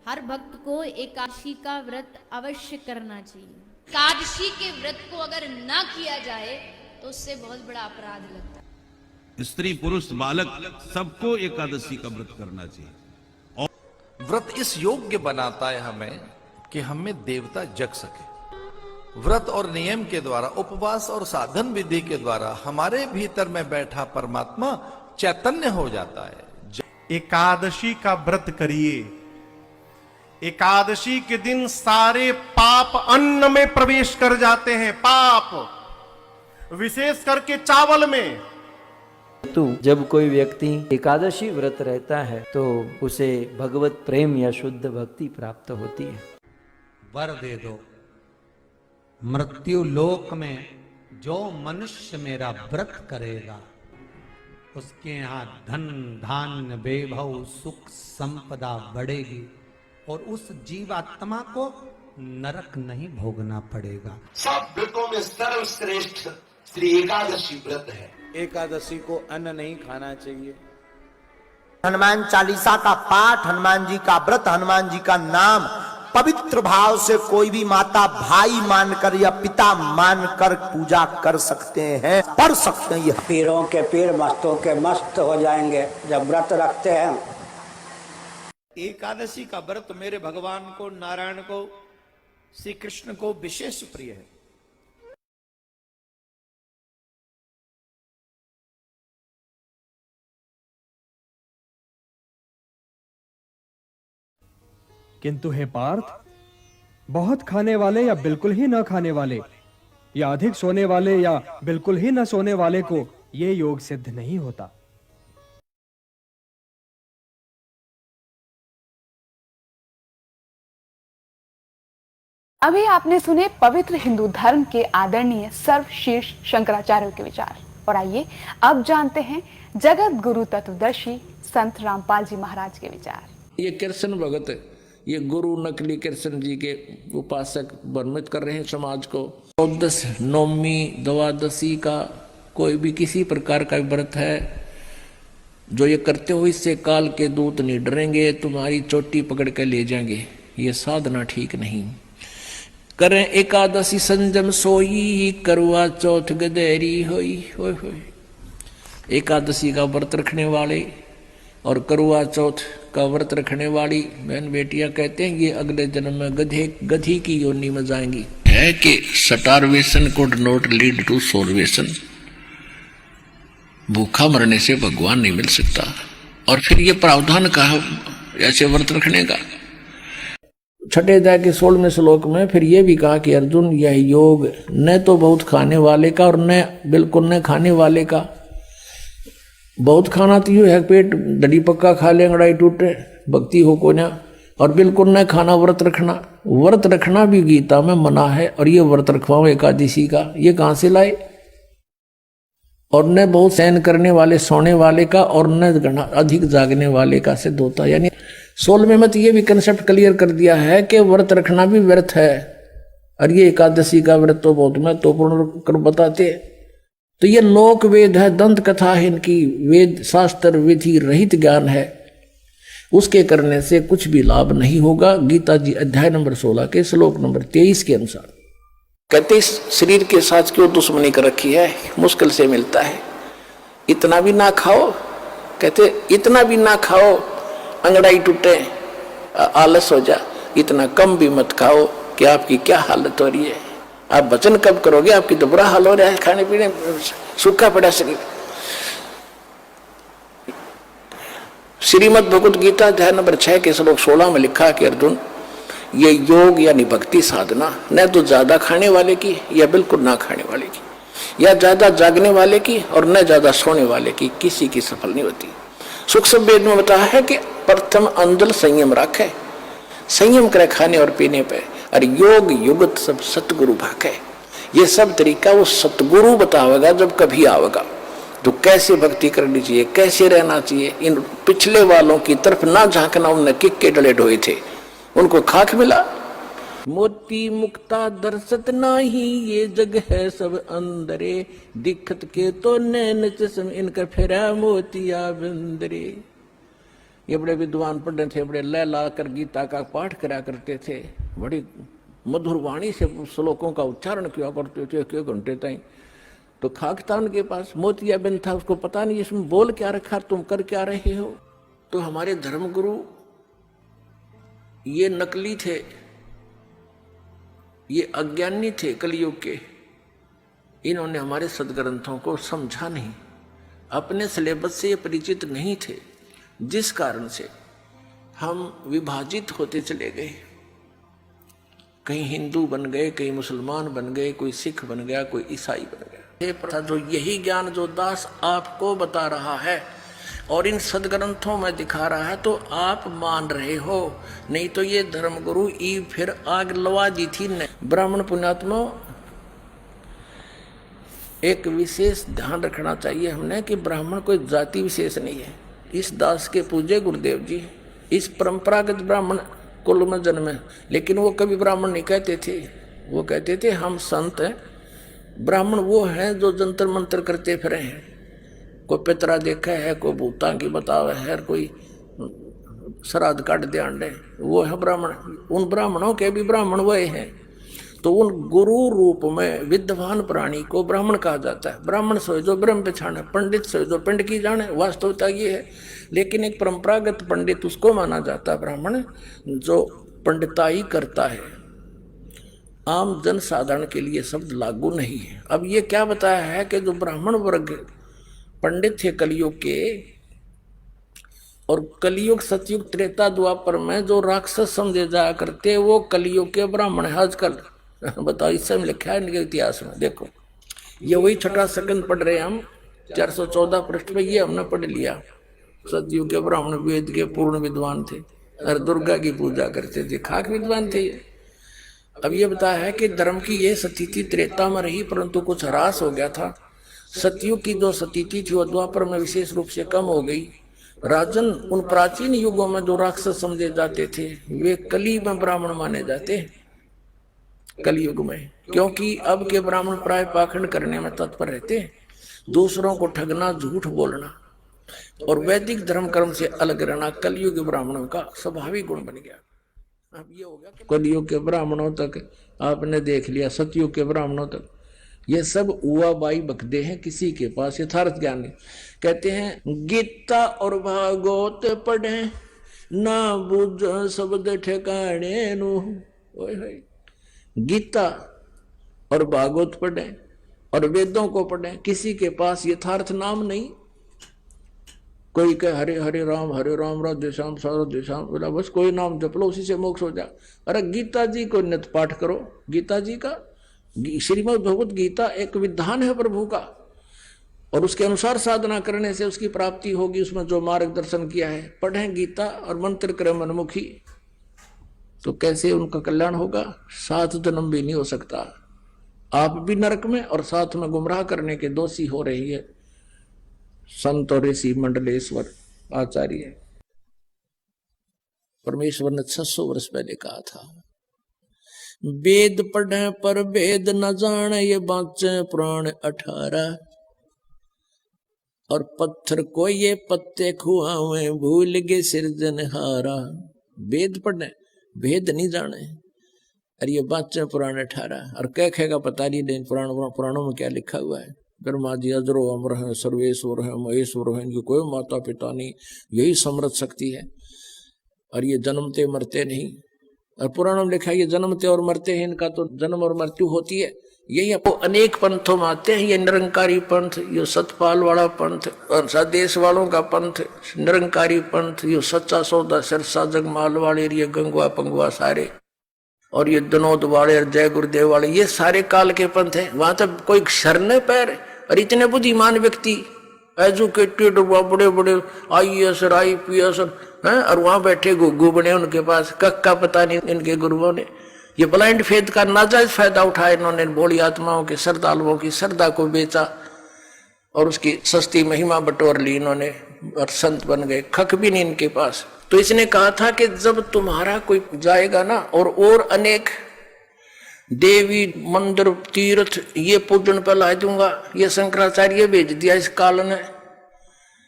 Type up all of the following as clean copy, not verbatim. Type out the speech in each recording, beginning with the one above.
हर भक्त को एकादशी का व्रत अवश्य करना चाहिए। एकादशी के व्रत को अगर ना किया जाए तो उससे बहुत बड़ा अपराध लगता है। स्त्री पुरुष बालक सबको एकादशी का व्रत करना चाहिए। व्रत इस योग्य बनाता है हमें कि हमें देवता जग सके। व्रत और नियम के द्वारा, उपवास और साधन विधि के द्वारा हमारे भीतर में बैठा परमात्मा चैतन्य हो जाता है। एकादशी का व्रत करिए। एकादशी के दिन सारे पाप अन्न में प्रवेश कर जाते हैं। पाप विशेष करके चावल में। तो जब कोई व्यक्ति एकादशी व्रत रहता है तो उसे भगवत प्रेम या शुद्ध भक्ति प्राप्त होती है। वर दे दो, मृत्यु लोक में जो मनुष्य मेरा व्रत करेगा उसके यहाँ धन धान्य वैभव सुख संपदा बढ़ेगी और उस जीवात्मा को नरक नहीं भोगना पड़ेगा। सब व्रतों में सर्वश्रेष्ठ श्री एकादशी व्रत है। एकादशी को अन्न नहीं खाना चाहिए। हनुमान चालीसा का पाठ, हनुमान जी का व्रत, हनुमान जी का नाम पवित्र भाव से कोई भी माता भाई मानकर या पिता मानकर पूजा कर सकते हैं, पढ़ सकते हैं। पीरों के पीर मस्तों के मस्त हो जाएंगे जब व्रत रखते हैं। एकादशी का व्रत मेरे भगवान को, नारायण को, श्री कृष्ण को विशेष प्रिय है। किंतु हे पार्थ, बहुत खाने वाले या बिल्कुल ही न खाने वाले या अधिक सोने वाले या बिल्कुल ही न सोने वाले को यह योग सिद्ध नहीं होता। अभी आपने सुने पवित्र हिंदू धर्म के आदरणीय सर्वशीर्ष शंकराचार्य के विचार, और आइए अब जानते हैं जगत गुरु तत्वदर्शी संत रामपाल जी महाराज के विचार। ये कृष्ण भगत, ये गुरु नकली कृष्ण जी के उपासक भ्रमित कर रहे हैं समाज को। 14 नौमी द्वादशी का कोई भी किसी प्रकार का व्रत है जो ये करते हो, इससे काल के दूत नहीं डरेंगे, तुम्हारी चोटी पकड़ के ले जाएंगे। ये साधना ठीक नहीं। करें एकादशी संजम सोई, करवा चौथ गदेरी होई। होय होय। एकादशी का व्रत रखने वाले और करवा चौथ का व्रत रखने वाली बहन बेटियां कहते हैं ये अगले जन्म में गधी की योनि में जाएंगी। है कि starvation could not lead to salvation. भूखा मरने से भगवान नहीं मिल सकता। और फिर ये प्रावधान कहा ऐसे व्रत रखने का। छठे अध्याय के 16वें श्लोक में फिर ये भी कहा कि अर्जुन, यह योग न तो बहुत खाने वाले का और न बिल्कुल न खाने वाले का। बहुत खाना तो यूँ है पेट डली पक्का खा ले, अंगड़ाई टूटे, भक्ति हो को ना। और बिल्कुल न खाना, व्रत रखना। व्रत रखना भी गीता में मना है। और ये व्रत रखवाओ एकादशी का, ये कहाँ से लाए? और न बहुत सहन करने वाले सोने वाले का और न अधिक जागने वाले का सिद्ध होता। यानी 16वें में तो ये भी कंसेप्ट क्लियर कर दिया है कि व्रत रखना भी व्यर्थ है। और ये एकादशी का व्रत तो बहुत महत्वपूर्ण कर बताते। तो ये लोक वेद है, दंत कथा है, इनकी वेद शास्त्र विधि रहित ज्ञान है। उसके करने से कुछ भी लाभ नहीं होगा। गीता जी अध्याय नंबर 16 के श्लोक नंबर 23 के अनुसार कहते शरीर के साथ क्यों दुश्मनी कर रखी है, मुश्किल से मिलता है। इतना भी ना खाओ, कहते इतना भी ना खाओ अंगड़ाई टूटे, आलस हो जा। इतना कम भी मत खाओ कि आपकी क्या हालत हो रही है। आप वचन कब करोगे, आपकी तो बुरा हाल हो रहा है, खाने पीने सूखा पड़ा शरीर। श्रीमद् भगवत गीता अध्याय नंबर 6 के श्लोक 16 में लिखा कि अर्जुन, ये योग यानी भक्ति साधना न तो ज्यादा खाने वाले की या बिल्कुल ना खाने वाले की, या ज्यादा जागने वाले की और न ज्यादा सोने वाले की, किसी की सफल नहीं होती। सुख सब वेद में बताया है कि प्रथम अंजल संयम रखे, संयम करे खाने और पीने पे। और योग युगत सब सतगुरु भाखे। ये सब तरीका वो सतगुरु बतावेगा जब कभी आवेगा। तो कैसे भक्ति करनी चाहिए, कैसे रहना चाहिए, इन पिछले वालों की तरफ ना झांकना। उनने किक के डले ढोए थे, उनको खाक मिला। मोती मुक्ता दर्शत नाही, ये जग है सब अंदरे, दिखत के तो नैन चश्म इनका फेरा मोतिया बंदरे। ये बड़े विद्वान पंडित थे, बड़े लय ला कर गीता का पाठ करा करते थे, बड़ी मधुर वाणी से श्लोकों का उच्चारण किया करते थे 1 घंटे तक। तो खाक था उनके पास, मोतियाबिंद था, उसको पता नहीं इसमें बोल क्या रखा, तुम कर क्या रहे हो। तो हमारे धर्मगुरु ये नकली थे, ये अज्ञानी थे कलयुग के। इन्होंने हमारे सदग्रंथों को समझा नहीं, अपने सिलेबस से ये परिचित नहीं थे, जिस कारण से हम विभाजित होते चले गए। कहीं हिंदू बन गए, कहीं मुसलमान बन गए, कोई सिख बन गया, कोई ईसाई बन गया। ये प्रथा जो यही ज्ञान जो दास आपको बता रहा है और इन सदग्रंथों में दिखा रहा है, तो आप मान रहे हो, नहीं तो ये धर्मगुरु ई फिर आग लवा दी थी। ब्राह्मण पुण्यात्मा, एक विशेष ध्यान रखना चाहिए हमने कि ब्राह्मण कोई जाति विशेष नहीं है। इस दास के पूज्य गुरुदेव जी इस परंपरागत ब्राह्मण कुल में जन्मे, लेकिन वो कभी ब्राह्मण नहीं कहते थे, वो कहते थे हम संत हैं। ब्राह्मण वो हैं जो जंतर मंत्र करते फिरे हैं, कोई पितरा देखा है, कोई भूता की बतावे है, कोई श्राद्ध काट दे अंडे, वो है ब्राह्मण। उन ब्राह्मणों के भी ब्राह्मण वही हैं। तो उन गुरु रूप में विद्वान प्राणी को ब्राह्मण कहा जाता है। ब्राह्मण सोए जो ब्रह्म पहचाने, पंडित सोए जो पिंड की जाने, वास्तविकता ये है। लेकिन एक परंपरागत पंडित उसको माना जाता है ब्राह्मण जो पंडिताई करता है। आम जन साधारण के लिए शब्द लागू नहीं है। अब ये क्या बताया है कि जो ब्राह्मण वर्ग पंडित थे कलयुग के, और कलयुग सतयुग त्रेता द्वापर में जो राक्षस समझे जाया करते, वो कलयुग के ब्राह्मण है आजकल। बताओ, इस समय लिखा है इनके इतिहास में, देखो ये वही छठा सेकंड पढ़ रहे हैं हम, 414 पृष्ठ में ये हमने पढ़ लिया। सतयुग के ब्राह्मण वेद के पूर्ण विद्वान थे और दुर्गा की पूजा करते थे, खाक विद्वान थे ये। अब ये बताया है कि धर्म की ये स्थिति त्रेता में रही, परंतु कुछ ह्रास हो गया था। सतयुग की जो स्थिति थी वो द्वापर में विशेष रूप से कम हो गई। राजन, उन प्राचीन युगों में जो राक्षस समझे जाते थे वे कली में ब्राह्मण माने जाते हैं, कलयुग में, क्योंकि अब के ब्राह्मण प्राय पाखंड करने में तत्पर रहते हैं, दूसरों को ठगना, झूठ बोलना और वैदिक धर्म कर्म से अलग रहना कलयुग ब्राह्मणों का स्वाभाविक गुण बन गया। अब ये हो गया कलयुग के ब्राह्मणों तक आपने देख लिया, सतयुग के ब्राह्मणों तक ये सब उआ बाई बकदे हैं, किसी के पास यथार्थ ज्ञान नहीं। कहते हैं गीता और भागवत पढ़े ना बुझ शब्द ठिकाने नु। गीता और भागवत पढ़े और वेदों को पढ़े, किसी के पास यथार्थ नाम नहीं। कोई कहे हरे हरे राम राधे श्याम राधे श्याम, बोला बस कोई नाम जप लो, उसी से मोक्ष हो जा। अरे गीता जी को नित पाठ करो, गीता जी का श्रीमद् भगवत गीता एक विधान है प्रभु का, और उसके अनुसार साधना करने से उसकी प्राप्ति होगी। उसमें जो मार्गदर्शन किया है, पढ़ें गीता और मंत्र करें मनमुखी, तो कैसे उनका कल्याण होगा? 7 जन्म भी नहीं हो सकता। आप भी नरक में और साथ में गुमराह करने के दोषी हो रही है संत और ऋषि मंडलेश्वर आचार्य। परमेश्वर ने 600 वर्ष पहले कहा था, वेद पढ़े पर वेद न जाने, ये बाँचे प्राण 18। और पत्थर को ये पत्ते खुआवे, भूल गए सिरजनहारा। वेद पढ़े, वेद नहीं जाने, और ये बाँचे प्राण 18। और कह खेगा पता नहीं पुराणों में क्या लिखा हुआ है। ब्रह्मा जी अजरो अमर है, सर्वेश्वर है, महेश्वर है, इनकी कोई माता पिता नहीं, यही समृद्ध शक्ति है, और ये जन्मते मरते नहीं। और पुराणों में लिखा है ये जन्मते और मरते हैं, इनका तो जन्म और मृत्यु होती है। यही आपको अनेक पंथों में आते हैं, ये निरंकारी पंथ, ये सतपाल वाला पंथ, और सदेश वालों का पंथ निरंकारी पंथ, ये सच्चा सौदा सिरसा जगमाल वाले, ये गंगवा पंगवा सारे, और ये दनोद वाले और जय गुरुदेव वाले, ये सारे काल के पंथ है। वहां तक कोई शरण पैर, और इतने बुद्धिमान व्यक्ति एजुकेटेड, बड़े बड़े IAS IPS हैं, और वहां बैठे गुग्गू बने उनके पास, कक्का पता नहीं इनके गुरुओं ने। ये ब्लाइंड फेथ का नाजायज फायदा उठाया इन्होंने, भोली आत्माओं के श्रद्धालुओं की श्रद्धा को बेचा और उसकी सस्ती महिमा बटोर ली इन्होंने, और संत बन गए, खक भी नहीं इनके पास। तो इसने कहा था कि जब तुम्हारा कोई जाएगा ना, और अनेक देवी मंदिर तीर्थ ये पूजन पर ला दूंगा, ये शंकराचार्य भेज दिया इस काल ने,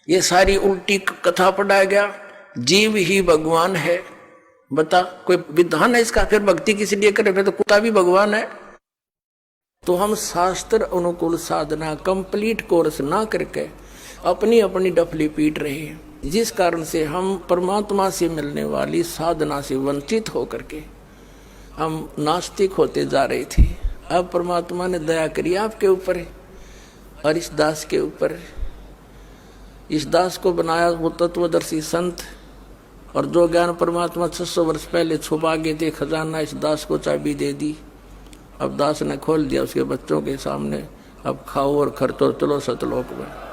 ये सारी उल्टी कथा पढ़ाया गया। जीव ही भगवान है। बता, कोई विधान है इसका? फिर भक्ति किस लिए करे? फिर तो कुत्ता भी भगवान है। तो हम शास्त्र अनुकूल साधना कंप्लीट कोर्स ना करके अपनी अपनी डफली पीट रहे हैं, जिस कारण से हम परमात्मा से मिलने वाली साधना से वंचित होकर के हम नास्तिक होते जा रहे थे। अब परमात्मा ने दया करी आपके ऊपर और इस दास के ऊपर। इस दास को बनाया वो तत्वदर्शी संत, और जो ज्ञान परमात्मा 600 वर्ष पहले छुपा गए थे खजाना, इस दास को चाबी दे दी। अब दास ने खोल दिया उसके बच्चों के सामने। अब खाओ और खर्चो, चलो सतलोक में।